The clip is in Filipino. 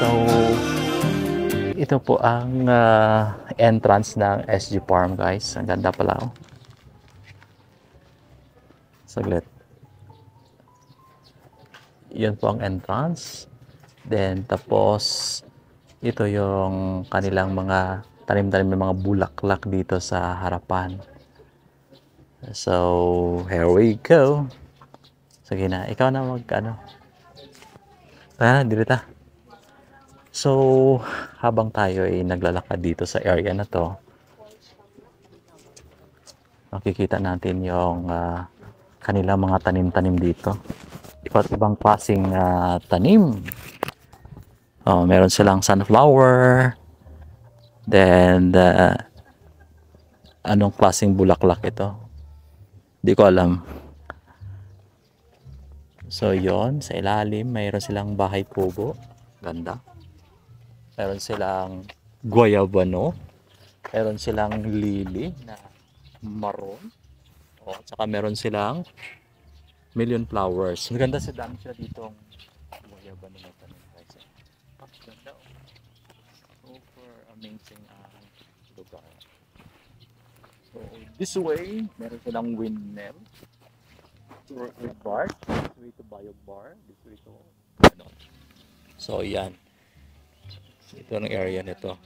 So, ito po ang entrance ng SG Farm, guys. Ang ganda pala, oh. Saglit. Yun po ang entrance. Then, tapos, ito yung kanilang mga tanim-tanim ng mga bulaklak dito sa harapan. So, here we go. Sige na, ikaw na ano. Dito ta. So, habang tayo ay naglalakad dito sa area na to, makikita natin yung kanilang mga tanim-tanim dito. Iba't ibang klaseng tanim. Oh, meron silang sunflower. Then, anong klaseng bulaklak ito? Di ko alam. So, yon sa ilalim, mayroon silang bahay kubo. Ganda. Meron silang guayabano. Meron silang lily na maroon. O, tsaka meron silang million flowers. Maganda sa dami siya ditong guayabano na tanim, guys. Ganda, oh. Super amazing ang lugar. So, this way, meron silang windmill. With bar. This way to Bayog Bar. This way to ano. So, yan. Ito ang area nito.